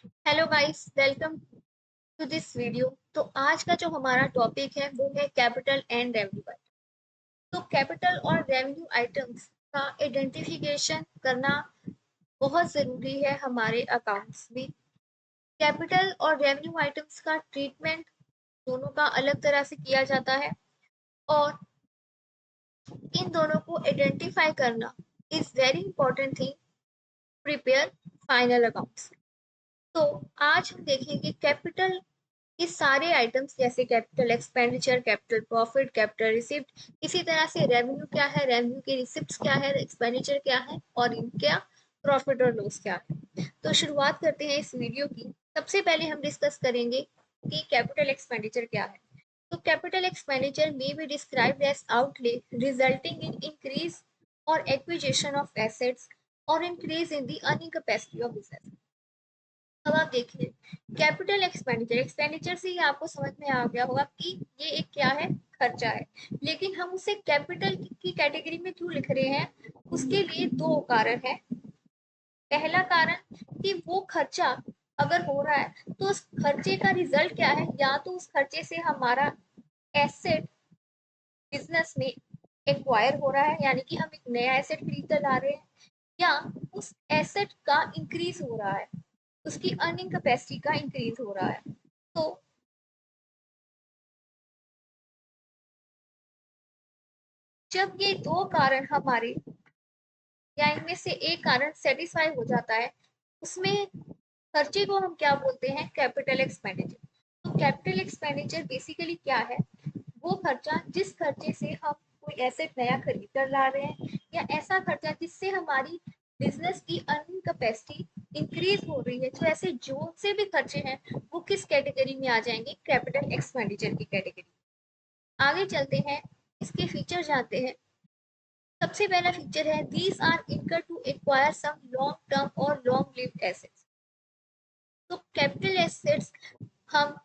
Hello guys, welcome to this video. तो आज का जो हमारा टॉपिक है वो है कैपिटल एंड रेवेन्यू आइटम। तो कैपिटल और रेवेन्यू आइटम्स का आइडेंटिफिकेशन करना बहुत ज़रूरी है हमारे अकाउंट्स में। कैपिटल और रेवेन्यू आइटम्स का ट्रीटमेंट दोनों का अलग तरह से किया जाता है और इन दोनों को आइडेंटिफाई करना is very important thing prepare final accounts. तो आज हम देखेंगे कैपिटल ये सारे आइटम्स जैसे capital expenditure, capital profit, capital receipt, इसी तरह से रेवेन्यू क्या है, रेवेन्यू के रिसिप्ट्स क्या है, एक्सपेंडिचर क्या है और इनका प्रॉफिट और लॉस क्या है। तो शुरुआत करते हैं इस वीडियो की। सबसे पहले हम डिस्कस करेंगे कि कैपिटल एक्सपेंडिचर क्या है। तो capital expenditure may be described as outlay resulting in increase or acquisition of assets or increase in the earning capacity of business. अब आप देखिए, कैपिटल एक्सपेंडिचर एक्सपेंडिचर से ही आपको समझ में आ गया होगा कि ये एक क्या है, खर्चा है। लेकिन हम उसे कैपिटल की कैटेगरी में क्यों लिख रहे हैं, उसके लिए दो कारण है। पहला कारण कि वो खर्चा अगर हो रहा है तो उस खर्चे का रिजल्ट क्या है, या तो उस खर्चे से हमारा एसेट बिजनेस में एक्वायर हो रहा है, यानी कि हम एक नया एसेट खरीद कर ला रहे हैं, या उस एसेट का इंक्रीज हो रहा है, उसकी अर्निंग कैपेसिटी का इंक्रीज हो रहा है। तो जब ये दो कारण हमारे या इनमें से एक कारण सेटिस्फाई हो जाता है, उसमें खर्चे को हम क्या बोलते हैं, कैपिटल एक्सपेंडिचर। तो कैपिटल एक्सपेंडिचर बेसिकली क्या है, वो खर्चा जिस खर्चे से हम कोई एसेट नया खरीद कर ला रहे हैं, या ऐसा खर्चा जिससे हमारी बिजनेस की अर्निंग कैपेसिटी इंक्रीज हो रही है। तो ऐसे जो से भी खर्चे हैं वो किस कैटेगरी में आ जाएंगे, कैपिटल एक्सपेंडिचर की कैटेगरी। आगे चलते हैं, इसके फीचर जानते हैं। सबसे पहला फीचर है these are incur to acquire some long term or long lived assets. तो कैपिटल एसेट्स हम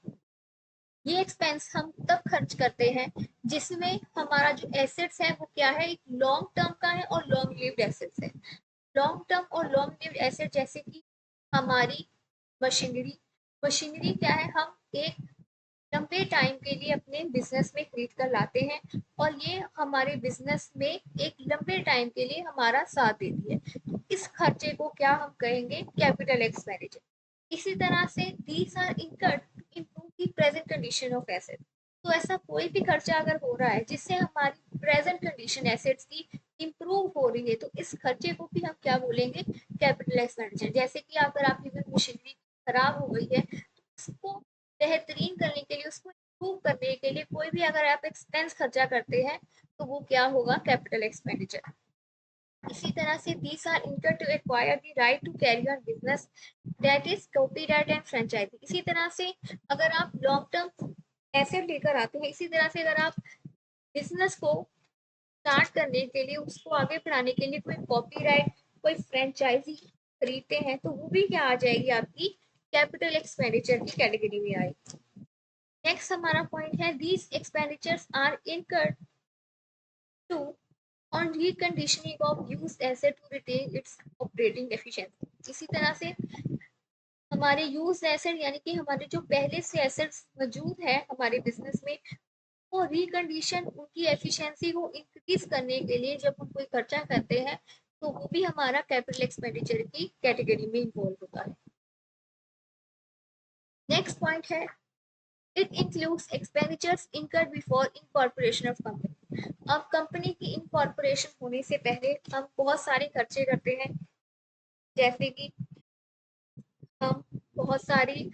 ये एक्सपेंस हम तब खर्च करते हैं जिसमें हमारा जो एसेट्स है वो क्या है, एक लॉन्ग टर्म का है और लॉन्ग लिव्ड एसेट्स है। Long term or long lived asset जैसे कि हमारी मशीनरी। मशीनरी क्या है, हम एक लंबे टाइम के लिए अपने बिजनेस में खरीद कर लाते हैं और ये हमारे बिजनेस में एक लंबे टाइम के लिए हमारा साथ देती है। तो इस खर्चे को क्या हम कहेंगे, कैपिटल एक्सपेंडिचर। इसी तरह से these are incurred to improve the present condition of asset. तो ऐसा कोई भी खर्चा अगर हो रहा है जिससे हमारी प्रेजेंट कंडीशन एसेट्स की इम्प्रूव हो रही है, तो इस खर्चे को भी हम क्या बोलेंगे, कैपिटल एक्सपेंडिचर। जैसे कि अगर आपकी कोई मशीनरी खराब हो गई है तो उसको बेहतरीन करने के लिए, उसको इम्प्रूव करने के लिए कोई भी अगर आप एक्सपेंस खर्चा करते हैं तो वो क्या होगा, कैपिटल एक्सपेंडिचर। इसी तरह से these are incurred to acquire the right to carry on business, that is copyright and franchisee. इसी तरह से अगर आप लॉन्ग टर्म एसेट लेकर आते हैं, इसी तरह से अगर आप बिजनेस को स्टार्ट करने के लिए, उसको आगे बढ़ाने के लिए कोई कॉपीराइट, कोई फ्रेंचाइजी खरीदते हैं, तो वो भी क्या आ जाएगी, आपकी कैपिटल एक्सपेंडिचर की कैटेगरी में आएगी। नेक्स्ट हमारा पॉइंट है these expenditures are incurred to on reconditioning of used asset to retain its operating efficiency. इसी तरह से हमारे यूज्ड एसेट यानी कि हमारे जो पहले से एसेट्स मौजूद है हमारे बिजनेस में, वो रिकंडीशन उनकी एफिशिएंसी को इंक्रीज करने के लिए जब हम कोई खर्चा करते हैं, तो वो भी हमारा कैपिटल एक्सपेंडिचर की कैटेगरी में इन्वॉल्व होता है। नेक्स्ट पॉइंट है it includes expenditures incurred before incorporation of company. अब कंपनी की इनकॉर्पोरेशन होने से पहले हम बहुत सारे खर्चे करते हैं, जैसे कि हम बहुत सारी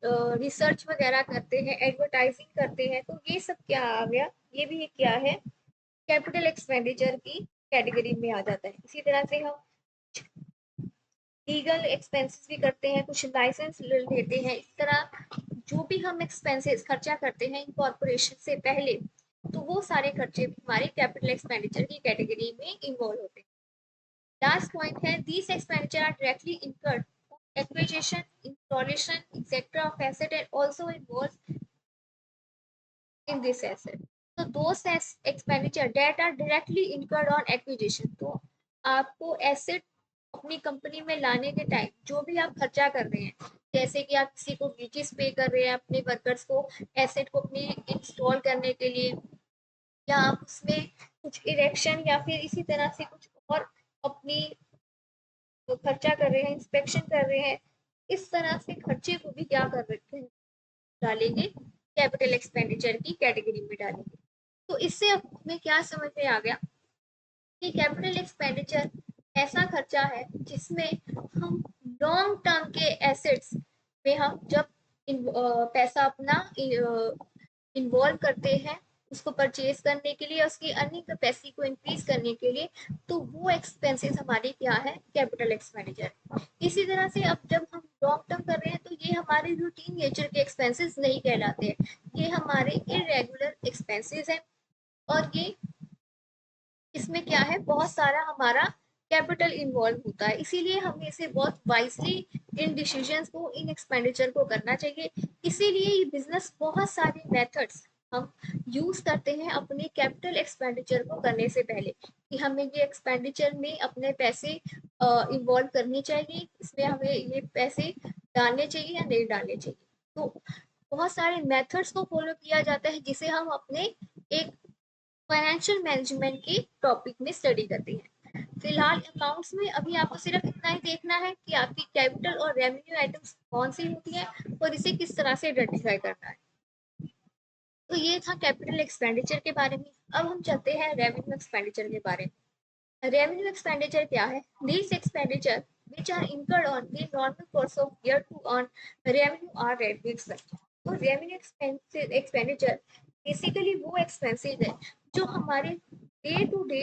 रिसर्च वगैरह करते हैं, एडवर्टाइजिंग करते हैं। तो ये सब क्या आ गया, ये भी क्या है, कैपिटल एक्सपेंडिचर की कैटेगरी में आ जाता है। इसी तरह से हम लीगल एक्सपेंसेस भी करते हैं, कुछ लाइसेंस लेते हैं। इस तरह जो भी हम एक्सपेंसेस खर्चा करते हैं इनकॉर्पोरेशन से पहले, तो वो सारे खर्चे भी हमारे कैपिटल एक्सपेंडिचर की कैटेगरी में इन्वॉल्व होते हैं। लास्ट पॉइंट है these expenditure are directly incurred acquisition, installation, etc. of asset and also involved in this asset. So those expenditure that are directly incurred on acquisition. तो आपको asset अपनी company में लाने के टाइम जो भी आप खर्चा कर रहे हैं, जैसे कि आप किसी को वेजेस पे कर रहे हैं अपने वर्कर्स को, एसेट को अपने इंस्टॉल करने के लिए, या आप उसमें कुछ इरेक्शन या फिर इसी तरह से कुछ और अपनी खर्चा कर रहे हैं, इंस्पेक्शन कर रहे हैं, इस तरह से खर्चे को भी क्या कर रखे हैं, डालेंगे कैपिटल एक्सपेंडिचर की कैटेगरी में डालेंगे। तो इससे अब हमें क्या समझ में आ गया कि कैपिटल एक्सपेंडिचर ऐसा खर्चा है जिसमें हम लॉन्ग टर्म के एसेट्स में हम जब पैसा अपना इन्वॉल्व करते हैं उसको परचेज करने के लिए, उसकी अर्निंग कैपेसिटी को इंक्रीज करने के लिए, तो वो एक्सपेंसेस हमारे क्या है, कैपिटल एक्सपेंडिचर। इसी तरह से अब जब हम लॉन्ग टर्म कर रहे हैं तो ये हमारे रूटीन नेचर के एक्सपेंसेस नहीं कहलाते हैं, ये हमारे इरेगुलर एक्सपेंसेस हैं। और ये इसमें क्या है, बहुत सारा हमारा कैपिटल इन्वॉल्व होता है, इसीलिए हमें इसे बहुत वाइजली इन डिसीजंस को, इन एक्सपेंडिचर को करना चाहिए। इसीलिए ये बिजनेस बहुत सारे मेथड्स हम यूज करते हैं अपने कैपिटल एक्सपेंडिचर को करने से पहले, कि हमें ये एक्सपेंडिचर में अपने पैसे इन्वॉल्व करने चाहिए, इसमें हमें ये पैसे डालने चाहिए या नहीं डालने चाहिए। तो बहुत सारे मेथड्स को फॉलो किया जाता है जिसे हम अपने एक फाइनेंशियल मैनेजमेंट के टॉपिक में स्टडी करते हैं। फिलहाल अकाउंट्स में अभी आपको सिर्फ इतना ही देखना है कि आपकी कैपिटल और रेवेन्यू आइटम्स कौन सी होती है और इसे किस तरह से आइडेंटिफाई करना है। तो ये था कैपिटल एक्सपेंडिचर के बारे में। अब हम चलते हैं रेवेन्यू एक्सपेंडिचर के बारे में। रेवेन्यू एक्सपेंडिचर क्या है? These expenditure which are incurred on the normal course of year to earn revenue are revenue expenditure। तो रेवेन्यू एक्सपेंडिचर बेसिकली वो एक्सपेंसेस है जो हमारे डे टू डे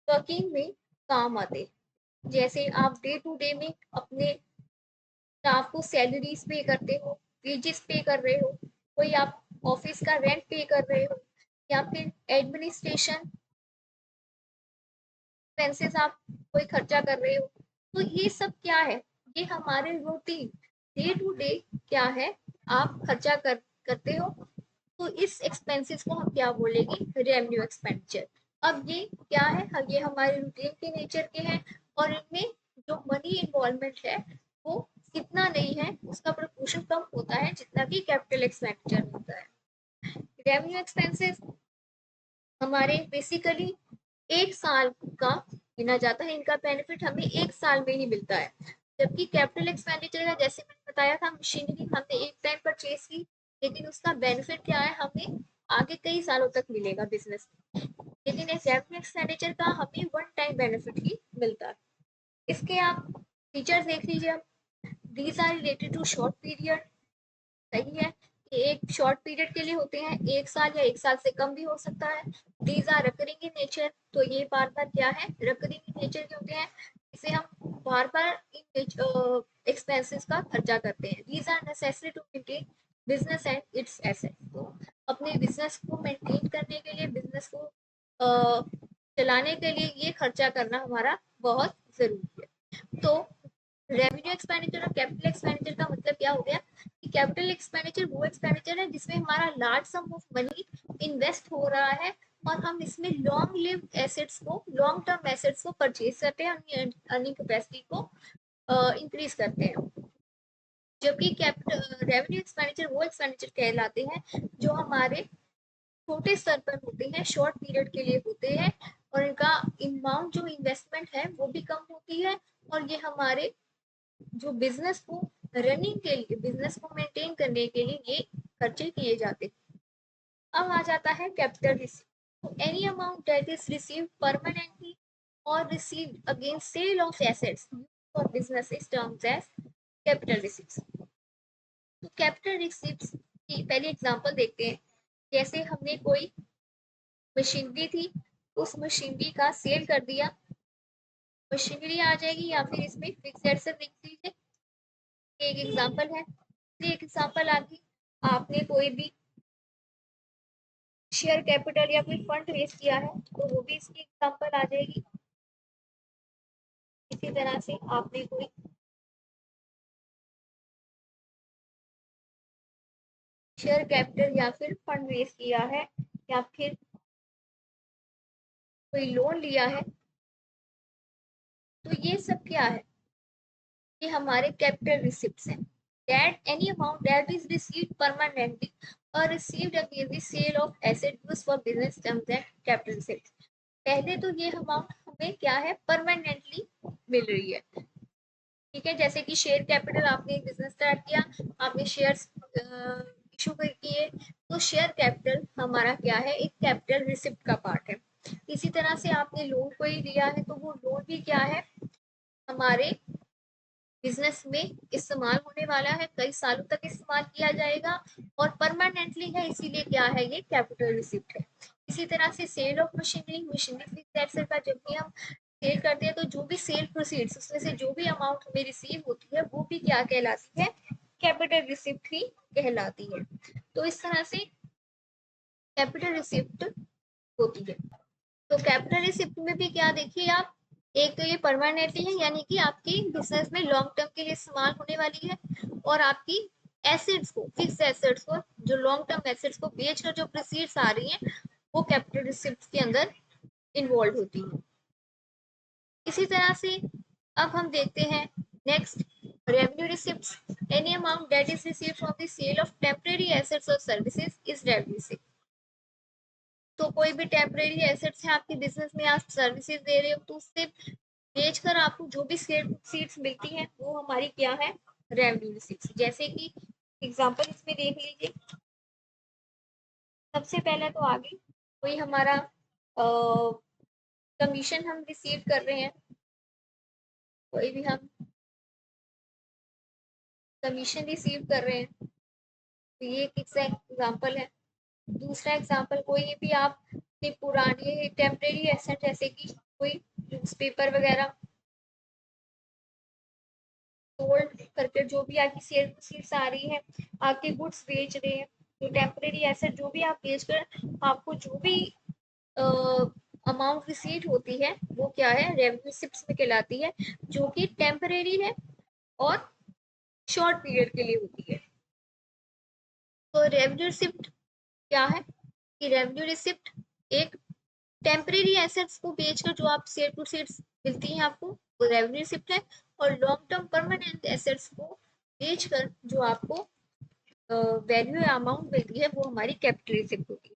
वर्किंग में काम आते हैं। जैसे आप डे टू डे में अपने स्टाफ को सैलरीज पे करते हो, वेजेस पे कर रहे हो, कोई आप ऑफिस का रेंट पे कर रहे हो, या फिर एडमिनिस्ट्रेशन एक्सपेंसेस आप कोई खर्चा कर रहे हो, तो ये सब क्या है, ये हमारे रूटीन डे टू डे क्या है, आप खर्चा करते हो। तो इस एक्सपेंसेस को हम क्या बोलेंगे, रेवेन्यू एक्सपेंडिचर। अब ये क्या है, ये हमारे रूटीन के नेचर के हैं और इनमें जो मनी इन्वॉल्वमेंट है वो कितना नहीं है, उसका प्रपोर्शन कम होता है जितना कि कैपिटल एक्सपेंडिचर होता है। रेवेन्यू एक्सपेंसेस हमारे बेसिकली एक साल का गिना जाता है, इनका बेनिफिट हमें एक साल में ही मिलता है। जबकि कैपिटल एक्सपेंडिचर का, जैसे मैंने बताया था, मशीनरी हमने एक टाइम परचेज की, लेकिन उसका बेनिफिट क्या है, हमें आगे कई सालों तक मिलेगा बिजनेस में। लेकिन इस कैपिटल एक्सपेंडिचर का हमें वन टाइम बेनिफिट ही मिलता है। इसके आप फीचर्स देख लीजिए। These are related to short period, सही है, ये एक शॉर्ट पीरियड के लिए होते हैं, एक साल या एक साल से कम भी हो सकता है। These are recurring in nature, तो ये बार बार क्या है, रिकरिंग इन नेचर के होते हैं, इसे हम बार बार इन एक्सपेंसेस का खर्चा करते हैं। These are necessary to maintain business and its asset, तो अपने बिजनेस को मेंटेन करने के लिए, बिजनेस को चलाने के लिए ये खर्चा करना हमारा बहुत जरूरी है। तो रेवेन्यू एक्सपेंडिचर और कैपिटल एक्सपेंडिचर का मतलब क्या हो गया कि कैपिटल एक्सपेंडिचर वो एक्सपेंडिचर है जिसमें हमारा large some of money invest हो रहा है और हम इसमें लॉन्ग लिव एसेट्स को, लॉन्ग टर्म एसेट्स को परचेज करते हैं, अपनी अर्निंग कैपेसिटी को इंक्रीज करते हैं। जबकि कैपिटल रेवेन्यू एक्सपेंडिचर वो एक्सपेंडिचर कहलाते हैं जो हमारे छोटे स्तर पर होते हैं, शॉर्ट पीरियड के लिए होते हैं, और इनका अमाउंट जो इन्वेस्टमेंट है वो भी कम होती है, और ये हमारे जो बिजनेस को रनिंग के लिए, बिजनेस को मेंटेन करने के लिए ये खर्चे किए जाते हैं। अब आ जाता है कैपिटल रिसीव। तो any amount that is received permanently और received against sale of assets for business is termed as capital receives. तो कैपिटल रिसीव्स की पहली एग्जांपल देखते हैं। जैसे हमने कोई मशीनरी थी, उस मशीनरी का सेल कर दिया, मशीनरी आ जाएगी, या फिर इसमें फिक्स्ड एसेट लिख दीजिए, एक एग्जांपल है। एक एग्जांपल आपकी, आपने कोई भी शेयर कैपिटल या कोई फंड रेज किया है तो वो भी इसकी एग्जांपल आ जाएगी। इसी तरह से आपने कोई शेयर कैपिटल या फिर फंड रेज किया है, या फिर कोई लोन लिया है, तो ये सब क्या है, ये हमारे कैपिटल रिसिप्ट्स हैं। That any amount that is received permanently और received against the sale of asset used for business terms and capital receipts. पहले तो ये अमाउंट हमें क्या है, परमानेंटली मिल रही है। ठीक है, जैसे कि शेयर कैपिटल, आपने एक बिजनेस स्टार्ट किया, आपने शेयर्स इशू किए, तो शेयर कैपिटल हमारा क्या है, एक कैपिटल रिसिप्ट का पार्ट है। इसी तरह से आपने लोन कोई लिया है, तो वो लोन भी क्या है, हमारे बिजनेस में इस्तेमाल होने वाला है, कई सालों तक इस्तेमाल किया जाएगा और परमानेंटली है, इसीलिए क्या है, ये कैपिटल रिसिप्ट है। इसी तरह से sale of machinery, machinery fixed asset का जब भी हम सेल करते हैं, तो जो भी सेल प्रोसीड्स, उसमें से जो भी अमाउंट हमें रिसीव होती है, वो भी क्या कहलाती है, कैपिटल रिसिप्ट ही कहलाती है। तो इस तरह से कैपिटल रिसिप्ट होती है। तो कैपिटल रिसिप्ट में भी क्या देखिए आप, एक तो ये परमानेंटली है, यानी कि आपकी बिजनेस में लॉन्ग टर्म के लिए इस्तेमाल होने वाली है, और आपकी एसेट्स को, फिक्स एसेट्स को, जो लॉन्ग टर्म एसेट्स को बेचकर जो प्रोसीड्स आ रही हैं, वो कैपिटल रिसिप्ट के अंदर इन्वॉल्व होती है। इसी तरह से अब हम देखते हैं next, revenue receipts. Any amount that is received from the sale of temporary assets or services is revenue receipt. तो कोई भी टेम्परेरी एसेट्स है आपके बिजनेस में, आप सर्विसेज दे रहे हो, तो उससे बेचकर आपको जो भी सीट्स मिलती हैं, वो हमारी क्या है, रेवेन्यू रिसीट्स। जैसे कि एग्जांपल इसमें देख लीजिए, सबसे पहले तो आगे कोई हमारा कमीशन हम रिसीव कर रहे हैं, कोई भी हम कमीशन रिसीव कर रहे हैं, तो ये एक एग्जांपल है। दूसरा एग्जांपल, कोई भी आप पुरानी टेम्परेरी एसेट, जैसे कि कोई न्यूज़पेपर वगैरह सोल्ड करके जो भी आपकी सेल्स आ रही है, आपके गुड्स बेच रहे हैं, तो टेम्परेरी एसेट जो भी आप बेच कर आपको जो भी अमाउंट रिसीव होती है, वो क्या है, रेवेन्यू रिसिप्ट्स में कहलाती है, जो कि टेम्परेरी है और शॉर्ट पीरियड के लिए होती है। तो रेवेन्यू रिसिप्ट क्या है, कि रेवेन्यू रिसिप्ट एक टेम्परेरी एसेट्स को बेचकर जो आप सेल टू सेल्स मिलती है आपको, वो रेवेन्यू रिसिप्ट है। और लॉन्ग टर्म परमानेंट एसेट्स को बेचकर जो आपको वैल्यू या अमाउंट मिलती है, वो हमारी कैपिटल रिसिप्ट होगी।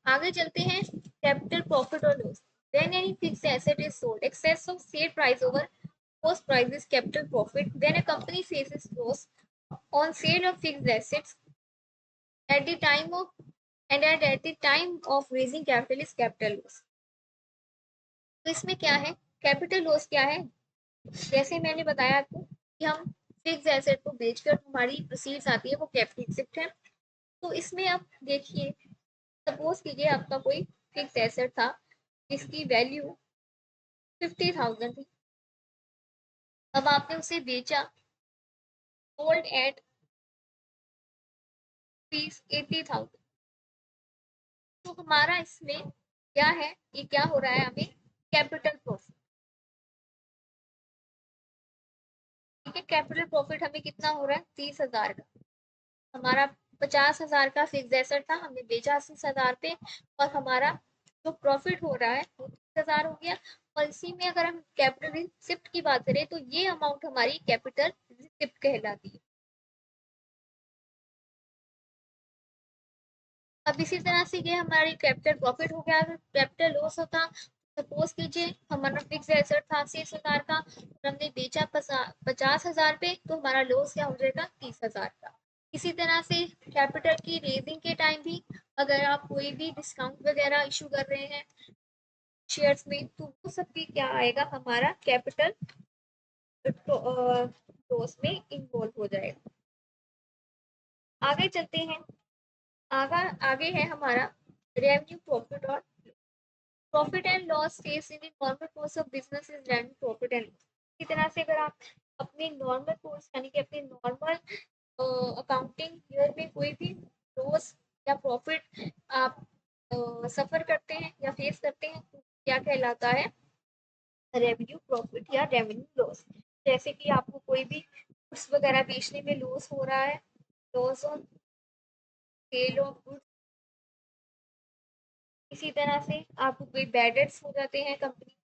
आगे चलते हैं, कैपिटल प्रॉफिट और loss. When any fixed asset is sold, excess of sale price over cost price is capital profit. When a company faces loss on sale of fixed assets at the time of at the time of raising capital is capital loss. तो इसमें क्या है, capital loss क्या है, जैसे मैंने बताया आपको कि हम फिक्स एसेट को बेचकर हमारी प्रोसीड्स आती है, वो कैपिटल रिसिप्ट है। तो इसमें आप देखिए, सपोज कीजिए आपका कोई फिक्स एसेट था जिसकी वैल्यू 50,000 थी, अब आपने उसे बेचा, सोल्ड एट रुपीज 80,000। तो हमारा इसमें क्या है, ये क्या हो रहा है, हमें कैपिटल प्रॉफिट। ठीक है, कैपिटल प्रॉफिट हमें कितना हो रहा है, 30,000 का। हमारा 50,000 का फिक्स एसेट था, हमने बेचा 80,000 पे, और हमारा जो प्रॉफिट हो रहा है वो 30,000 हो गया। और इसी में अगर हम कैपिटल रिसिप्ट की बात करें, तो ये अमाउंट हमारी कैपिटल रिसिप्ट कहलाती है। अब इसी तरह से ये हमारी कैपिटल प्रॉफिट हो गया। अगर कैपिटल लॉस होता, सपोज कीजिए हमारा फिक्स एसेट था 80,000 का, और हमने बेचा 50,000 पे, तो हमारा लॉस क्या हो जाएगा, 30,000 का। इसी तरह से कैपिटल की रेजिंग के टाइम भी अगर आप कोई भी डिस्काउंट वगैरह इशू कर रहे हैं शेयर्स में, तो वो सब भी क्या आएगा, हमारा कैपिटल लॉस में इन्वॉल्व हो जाएगा। आगे चलते हैं, आगे आगे है हमारा रेवेन्यू प्रॉफिट और profit and loss face in normal course of business is revenue profit and loss. इसी तरह से अगर आप अपने नॉर्मल कोर्स, यानी कि अपने नॉर्मल अकाउंटिंग ईयर में कोई भी लॉस या प्रॉफिट आप सफर करते हैं या फेस करते हैं, तो क्या कहलाता है, रेवेन्यू प्रॉफिट या रेवेन्यू लॉस। जैसे कि आपको कोई भी गुड्स वगैरह बेचने में लॉस हो रहा है, loss on sale of goods. इसी तरह से आपको कोई बैड डेट्स हो जाते हैं कंपनी,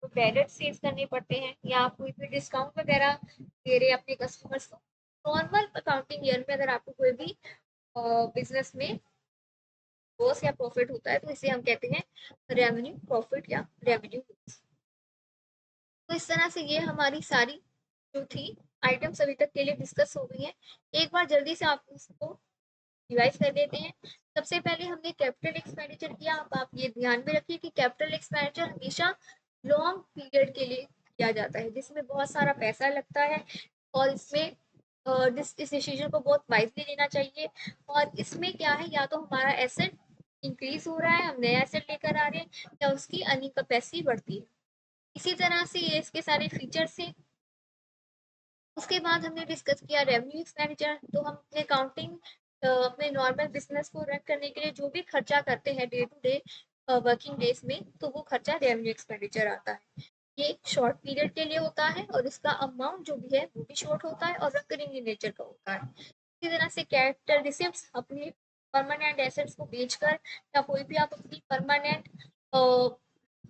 आपको बैड सेल्स करने पड़ते हैं या आप कोई भी डिस्काउंट वगैरह दे रहे हैं अपने कस्टमर्स को। नॉर्मल अकाउंटिंग ईयर में अगर आपको कोई भी बिजनेस में लॉस या प्रॉफिट होता है तो इसे हम कहते हैं रेवेन्यू प्रॉफिट या रेवेन्यू। तो इस तरह से ये हमारी सारी जो थी आइटम्स अभी तक के लिए डिस्कस हो गई है। एक बार जल्दी से आप इसको रिवाइज कर लेते हैं। सबसे पहले हमने कैपिटल एक्सपेंडिचर किया। अब आप ये ध्यान में रखिए कि कैपिटल एक्सपेंडिचर हमेशा लॉन्ग पीरियड के लिए किया जाता है जिसमें बहुत सारा पैसा लगता है और इसमें इस डिसीजन को बहुत वाइजली लेना चाहिए। और इसमें क्या है, या तो हमारा एसेट इंक्रीज हो रहा है, हम नया एसेट लेकर आ रहे हैं, या उसकी अर्निंग कैपेसिटी बढ़ती है। इसी तरह से ये इसके सारे फीचर्स हैं। उसके बाद हमने डिस्कस किया रेवेन्यू एक्सपेंडिचर। तो हम अपने अकाउंटिंग अपने नॉर्मल बिजनेस को रन करने के लिए जो भी खर्चा करते हैं day to day working days में, तो वो खर्चा रेवेन्यू एक्सपेंडिचर आता है। ये शॉर्ट पीरियड के लिए होता है और इसका अमाउंट जो भी है वो भी शॉर्ट होता है और रिकरिंग इन नेचर का होता है। इसी तरह से कैपिटल रिसिप्ट्स अपने परमानेंट एसेट्स को बेचकर या कोई भी आप अपनी परमानेंट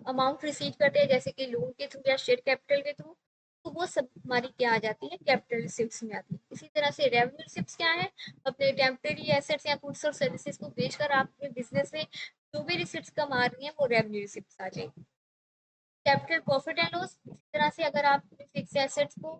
अमाउंट रिसीव करते हैं जैसे कि लोन के थ्रू या शेयर कैपिटल के थ्रू, तो वो सब हमारी क्या आ जाती है, कैपिटल रिसिप्ट्स में आती है। इसी तरह से रेवेन्यू रिसिप्ट्स क्या है, अपने टेम्परेरी एसेट्स या गुड्स और सर्विसेज को बेचकर आप अपने बिजनेस में जो भी रिसिप्ट्स कमा रही हैं वो रेवेन्यू रिसिप्ट्स आ जाएगी। कैपिटल प्रॉफिट एंड लॉस, इसी तरह से अगर आप फिक्स एसेट्स को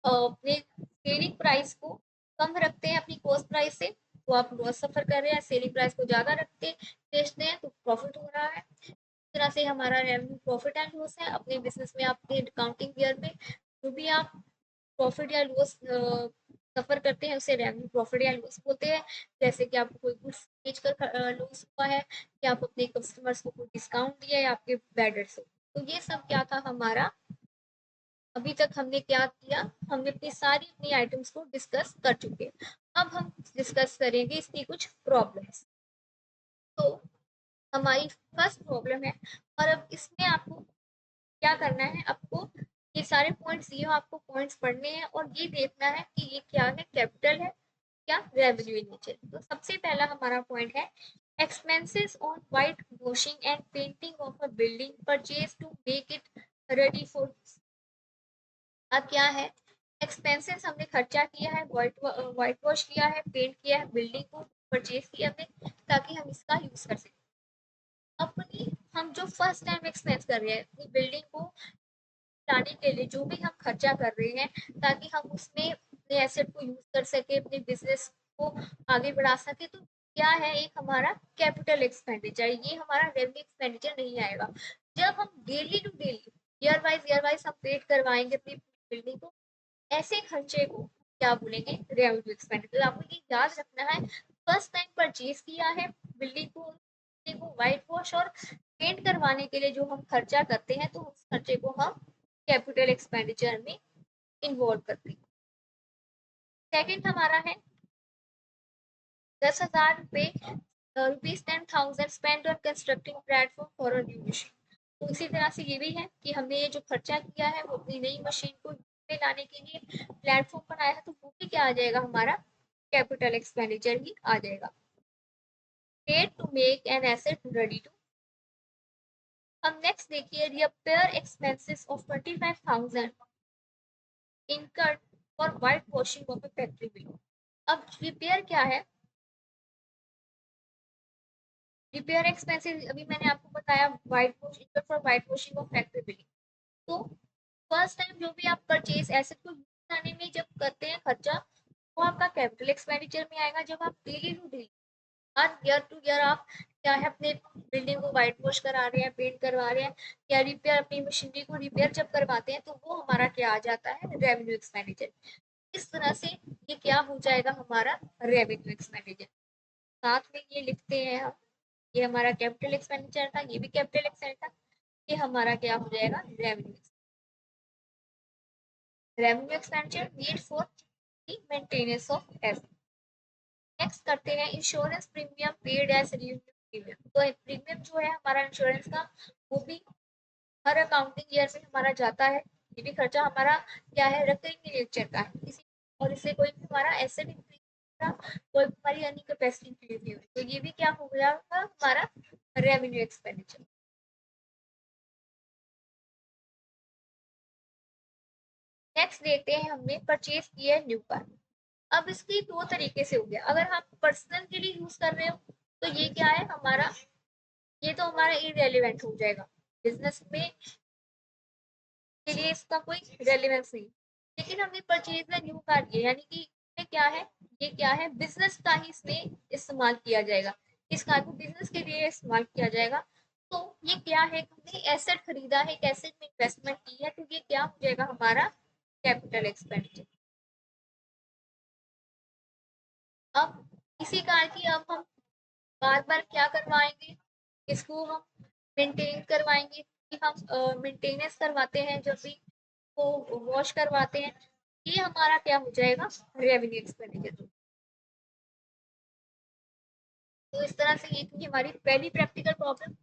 अपने सेलिंग प्राइस को कम रखते हैं अपनी कॉस्ट प्राइस से तो आप लॉस सफर कर रहे हैं, सेलिंग प्राइस को ज्यादा रखते बेचते हैं तो प्रॉफिट हो रहा है। इस तरह से हमारा रेवेन्यू प्रॉफिट एंड लॉस है। अपने बिजनेस में आपके अकाउंटिंग ईयर में जो भी आप प्रॉफिट या लॉस सफर करते हैं उसे रेवेन्यू प्रॉफिट या लॉस बोलते हैं। जैसे कि आपको कोई गुड्स बेचकर लॉस हुआ है, या आप अपने कस्टमर्स को कोई डिस्काउंट दिया या आपके बैडर्स हो, तो ये सब क्या था हमारा। अभी तक हमने क्या किया, हमने अपनी आइटम्स को डिस्कस कर चुके हैं। अब हम डिस्कस करेंगे इसकी कुछ प्रॉब्लम्स। तो हमारी फर्स्ट प्रॉब्लम है, और अब इसमें आपको क्या करना है, आपको ये सारे पॉइंट्स दिए हो, आपको पॉइंट्स पढ़ने हैं और ये देखना है कि ये क्या है, कैपिटल है या रेवेन्यू इन नेचर। तो सबसे पहला हमारा पॉइंट है expenses on white washing and painting of a building purchase to make it ready for. अब क्या है, एक्सपेंसेस हमने खर्चा किया है, व्हाइट वॉश किया है, पेंट किया है, बिल्डिंग को परचेज किया हमने ताकि हम इसका यूज कर सकें। अपनी हम जो फर्स्ट टाइम एक्सपेंस कर रहे हैं अपनी बिल्डिंग को लाने के लिए जो भी हम खर्चा कर रहे हैं ताकि हम उसमें अपने एसेट को यूज कर सके, अपने बिजनेस को आगे बढ़ा सके, तो क्या है एक हमारा कैपिटल एक्सपेंडिचर, ये हमारा रेवेन्यू एक्सपेंडिचर नहीं आएगा। जब हम daily to daily year wise हम पेड करवाएंगे अपनी बिल्डिंग को, ऐसे खर्चे को क्या बोलेंगे, रेवेन्यू एक्सपेंडिचर। आपको ये याद रखना है, फर्स्ट टाइम परचेज किया है बिल्डिंग को व्हाइट वॉश और पेंट करवाने के लिए जो हम खर्चा करते हैं तो उस खर्चे को हम कैपिटल एक्सपेंडिचर में इन्वॉल्व करते हैं। सेकंड हमारा है 10,000 रुपए rupees 10,000 spend on constructing platform for a new machine. तो इसी तरह से ये भी है कि हमने ये जो खर्चा किया है वो अपनी नई मशीन को में लाने के लिए प्लेटफॉर्म बनाया है, तो वो भी क्या आ जाएगा, हमारा कैपिटल एक्सपेंडिचर ही आ जाएगा। Paid to make an asset ready to. अब नेक्स्ट देखिए repair expenses of 25,000 incurred for white washing of a factory building. अब रिपेयर क्या है, रिपेयर एक्सपेंसेस अभी मैंने आपको बताया white wash incurred for white washing of factory building. तो फर्स्ट टाइम जो भी आप परचेज एसेट को यूज करने में जब करते हैं खर्चा, वो आपका कैपिटल एक्सपेंडिचर में आएगा। जब आप डेली टू डेली हर ईयर टू ईयर आप क्या है अपने बिल्डिंग को व्हाइट वॉश करा रहे हैं, पेंट करवा रहे हैं, या रिपेयर अपनी मशीनरी को रिपेयर जब करवाते हैं, तो वो हमारा क्या आ जाता है, रेवेन्यू एक्सपेंडिचर। इस तरह से ये क्या हो जाएगा, हमारा रेवेन्यू एक्सपेंडिचर। साथ में ये लिखते हैं हम, ये हमारा कैपिटल एक्सपेंडिचर था, ये भी कैपिटल एक्सपेंडिचर था, ये हमारा क्या हो जाएगा, revenue expenditure need for the maintenance of asset. Next करते हैं insurance premium paid as renew premium. तो प्रीमियम जो है हमारा इंश्योरेंस का, वो भी हर अकाउंटिंग ईयर में हमारा जाता है। ये भी खर्चा हमारा क्या है, रिकरिंग नेचर का है। इसी और इससे कोई भी हमारा एसेट इंक्रीज होगा, कोई भी हमारी अर्निंग कैपेसिटी इंक्रीज नहीं होगी, तो ये भी क्या हो गया हमारा रेवेन्यू एक्सपेंडिचर। नेक्स्ट देखते हैं, हमने परचेज किया है न्यू कार। अब इसकी दो तरीके से हो गया, अगर हम पर्सनल के लिए यूज कर रहे हो तो ये क्या है हमारा, ये तो हमारा इरेलीवेंट हो जाएगा, बिजनेस में के लिए इसका कोई रेलिवेंस नहीं। लेकिन हमने परचेज में न्यू कार किया, यानी कि इसमें क्या है, ये क्या है, बिजनेस का ही इसमें इस्तेमाल किया जाएगा, इस कार को बिजनेस के लिए इस्तेमाल किया जाएगा। तो ये क्या है, हमने एसेट खरीदा है, एक एसेट में इन्वेस्टमेंट की है, तो ये क्या हो जाएगा हमारा कैपिटल एक्सपेंडिचर। अब इसी कार की अब हम बार बार क्या करवाएंगे, इसको हम मेंटेन करवाएंगे, कि हम मेंटेनेंस करवाते हैं जब भी को वॉश करवाते हैं, ये हमारा क्या हो जाएगा, रेवेन्यू एक्सपेंडिचर। तो इस तरह से ये थी हमारी पहली प्रैक्टिकल प्रॉब्लम।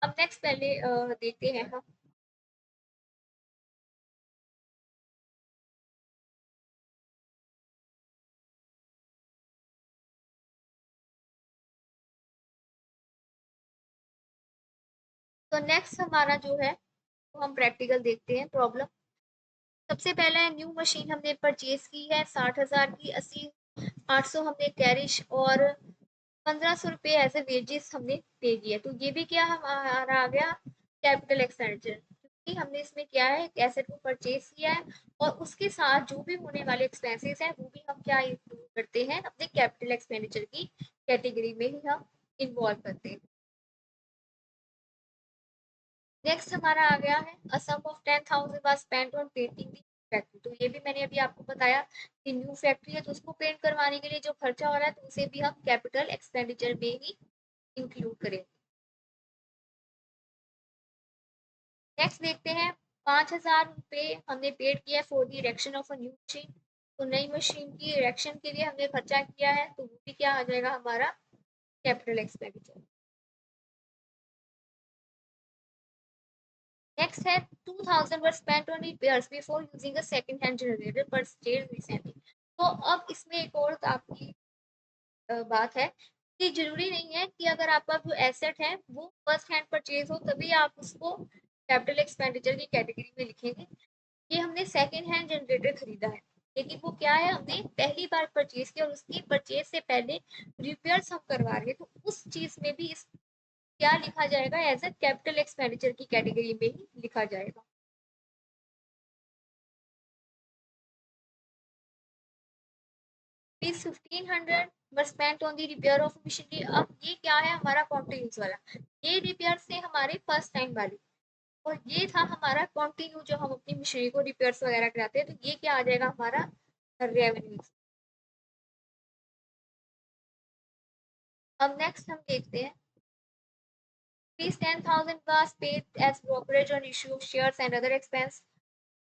अब नेक्स्ट पहले देखते हैं हम। तो नेक्स्ट हमारा जो है वो हम प्रैक्टिकल देखते हैं प्रॉब्लम। सबसे पहले न्यू मशीन हमने परचेज की है 60,000 की, 800 हमने कैरिश और 1,500 रुपये एज ए वेजेस हमने पे किया, तो ये भी क्या हमारा आ गया कैपिटल एक्सपेंडिचर, क्योंकि हमने इसमें क्या है एसेट को परचेज किया है और उसके साथ जो भी होने वाले एक्सपेंसेस हैं वो भी हम क्या इंक्लूड करते हैं अपने कैपिटल एक्सपेंडिचर की कैटेगरी में ही हम इन्वॉल्व करते हैं। नेक्स्ट हमारा आ गया है a sum of 10,000 was spent on painting the factory, तो ये भी मैंने अभी आपको बताया कि न्यू फैक्ट्री है तो उसको पेंट करवाने के लिए जो खर्चा हो रहा है तो उसे भी हम कैपिटल एक्सपेंडिचर में ही इंक्लूड करें। नेक्स्ट देखते हैं, 5,000 रुपये हमने पेड किया for the erection of a new machine, तो नई मशीन की इरेक्शन के लिए हमने खर्चा किया है, तो वो भी क्या आ जाएगा हमारा कैपिटल एक्सपेंडिचर। नेक्स्ट है 2,000 were spent on repairs before using a second hand generator purchase recently. तो अब इसमें एक और आपकी बात है कि जरूरी नहीं है कि अगर आपका जो एसेट है वो फर्स्ट हैंड परचेज हो तभी आप उसको कैपिटल एक्सपेंडिचर की कैटेगरी में लिखेंगे। ये हमने सेकेंड हैंड जनरेटर खरीदा है, लेकिन वो क्या है हमने पहली बार परचेज किया और उसकी परचेज से पहले रिपेयर्स हम करवा रहे हैं, तो उस चीज में भी इस क्या लिखा जाएगा एज ए कैपिटल एक्सपेंडिचर की कैटेगरी में ही लिखा जाएगा। Rupees 1,500 were spent on the repair of machinery। अब ये क्या है हमारा कॉन्टिन्यूस वाला, ये रिपेयर से हमारे फर्स्ट टाइम वाली, और ये था हमारा कॉन्टिन्यू जो हम अपनी मशीनरी को रिपेयर्स वगैरह कराते हैं, तो ये क्या आ जाएगा हमारा रेवेन्यू। अब नेक्स्ट हम देखते हैं, Rupees 10,000 was paid as brokerage on issue of shares and other expense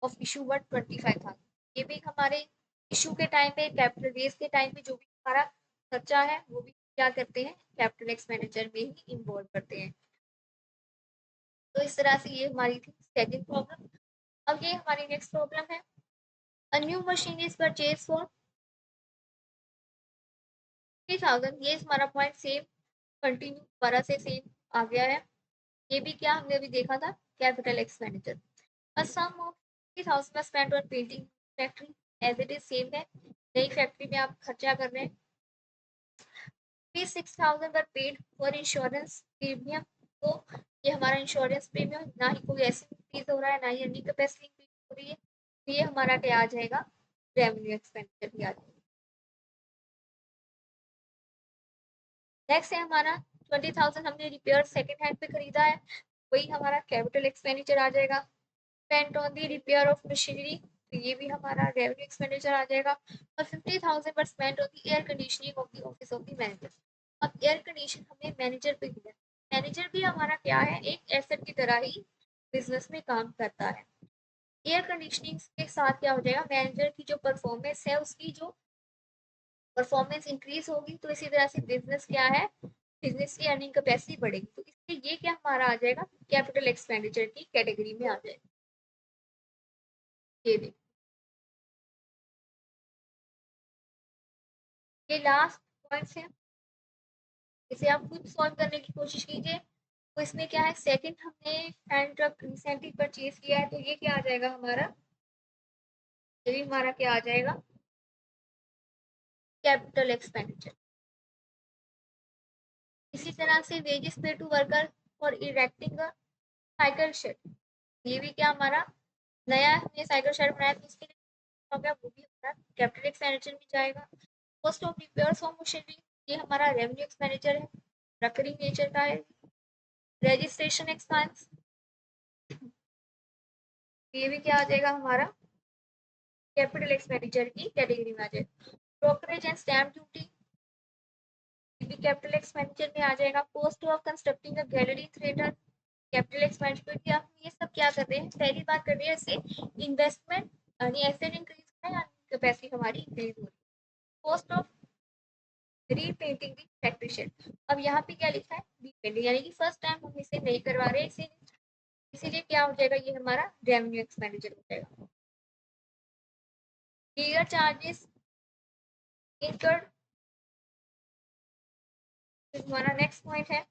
of issue were 25,000। ये भी हमारे इशू के टाइम पे कैपिटल रेज के टाइम पे जो भी हमारा खर्चा है वो भी क्या करते हैं कैपिटल एक्सपेंडिचर में ही इन्वॉल्व करते हैं। तो इस तरह से ये हमारी थी सेकंड प्रॉब्लम। अब ये हमारी नेक्स्ट प्रॉब्लम है, a new machine is purchase for 3,000। ये हमारा पॉइंट सेम कंटिन्यू दोबारा से सेम आ गया है, ये भी क्या हमने अभी देखा था capital expenditure. A sum of 3,000 was spent on painting factory as it is same है, नई फैक्ट्री में आप खर्चा कर रहे हैं। 6,000 were paid for insurance premium, तो ये हमारा इंश्योरेंस प्रीमियम, ना ही कोई ऐसी इंक्रीज हो रहा है ना ही अर्निंग कैपेसिटी इंक्रीज हो रही है, तो ये हमारा क्या आ जाएगा रेवेन्यू एक्सपेंडिचर भी आ जाएगा। नेक्स्ट है हमारा 20,000 हमने रिपेयर सेकंड हैंड पे खरीदा है, वही हमारा कैपिटल एक्सपेंडिचर आ जाएगा। Spent on the repair of machinery, तो ये भी हमारा रेवेन्यू एक्सपेंडिचर आ जाएगा। और 50,000 पर spent on the air conditioning of the office of the manager. अब एयर कंडीशन हमने मैनेजर पे किया, मैनेजर भी हमारा क्या है एक एसेट की तरह ही बिजनेस में काम करता है। एयर कंडीशनिंग के साथ क्या हो जाएगा, मैनेजर की जो परफॉर्मेंस है उसकी जो परफॉर्मेंस इंक्रीज होगी, तो इसी तरह से बिजनेस क्या है, बिजनेस की अर्निंग कैपेसिटी बढ़ेगी, तो इसलिए ये क्या हमारा आ जाएगा कैपिटल एक्सपेंडिचर की कैटेगरी में आ जाएगा। ये देखिए, ये लास्ट पॉइंट्स है, इसे आप खुद सॉल्व करने की कोशिश कीजिए। तो इसमें क्या है, सेकंड हमने हैंड ट्रक रिसेंटली परचेज किया है, तो ये क्या आ जाएगा हमारा ये भी हमारा क्या आ जाएगा, कैपिटल एक्सपेंडिचर। इसी तरह से wages pay to worker for erecting a cycle shed, ये भी क्या हमारा नया हमने साइकिल शेड बनाया तो इसके लिए हो गया, वो भी हमारा कैपिटल एक्सपेंडिचर में जाएगा। Cost of repairs of machinery, ये हमारा रेवेन्यू एक्सपेंडिचर है, रिकरिंग नेचर का है। रजिस्ट्रेशन एक्सपेंस, ये भी क्या आ जाएगा हमारा कैपिटल एक्सपेंडिचर की कैटेगरी में आ जाएगा। ब्रोकरेज एंड स्टैम्प ड्यूटी, ये भी कैपिटल एक्सपेंडिचर में आ जाएगा। Cost of constructing a gallery theatre, capital expenditure, क्योंकि हम ये सब क्या कर रहे हैं, पहली बात कर रहे हैं इससे इन्वेस्टमेंट यानी एसेट इंक्रीज है या कैपेसिटी हमारी इंक्रीज हो रही है। Cost of repainting the factory shade, अब यहाँ पे क्या लिखा है, रीपेंटिंग, यानी कि फर्स्ट टाइम हम इसे नहीं करवा रहे हैं, इसीलिए क्या हो जाएगा, ये हमारा रेवेन्यू एक्सपेंडिचर हो जाएगा। लीगल चार्जेस इनकर्ड, हमारा नेक्स्ट पॉइंट है,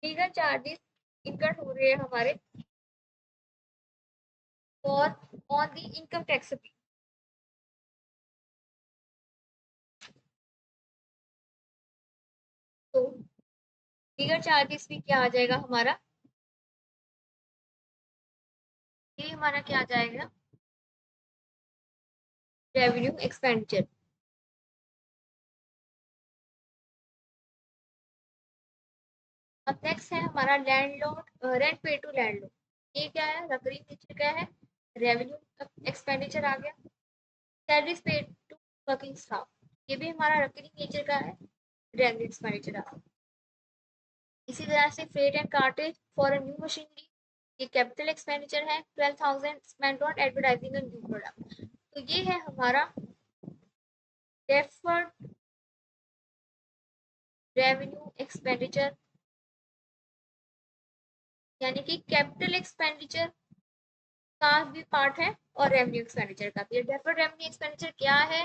लीगल चार्जेस इनकर्ड हो रहे हैं हमारे और ऑन दी इनकम टैक्स भी, तो लीगल चार्जेस भी क्या आ जाएगा हमारा, ये हमारा क्या आ जाएगा, रेवेन्यू एक्सपेंडिचर। अब नेक्स्ट है हमारा लैंडलॉर्ड रेंट पे टू लैंडलॉर्ड, ये क्या है, रिकरिंग नेचर क्या है, रेवेन्यू एक्सपेंडिचर आ गया। Salaries paid to working staff, ये भी हमारा रिकरिंग नेचर का है, रेवेन्यू एक्सपेंडिचर आ गया। इसी तरह से freight and cartridge for a new machinery, ये कैपिटल एक्सपेंडिचर है। 12,000 spent on advertising new product, तो ये है हमारा डेफर्ड रेवेन्यू एक्सपेंडिचर, यानी कि कैपिटल एक्सपेंडिचर का भी पार्ट है और रेवेन्यू एक्सपेंडिचर का भी। डेफर्ड रेवेन्यू एक्सपेंडिचर क्या है,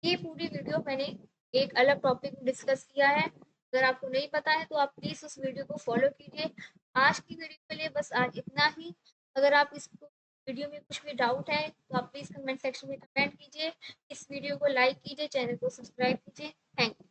ये पूरी वीडियो मैंने एक अलग टॉपिक में डिस्कस किया है, अगर आपको नहीं पता है तो आप प्लीज उस वीडियो को फॉलो कीजिए। आज की वीडियो के लिए बस आज इतना ही। अगर आप इस वीडियो में कुछ भी डाउट है तो आप प्लीज कमेंट सेक्शन में कमेंट कीजिए, इस वीडियो को लाइक कीजिए, चैनल को सब्सक्राइब कीजिए। Thank you.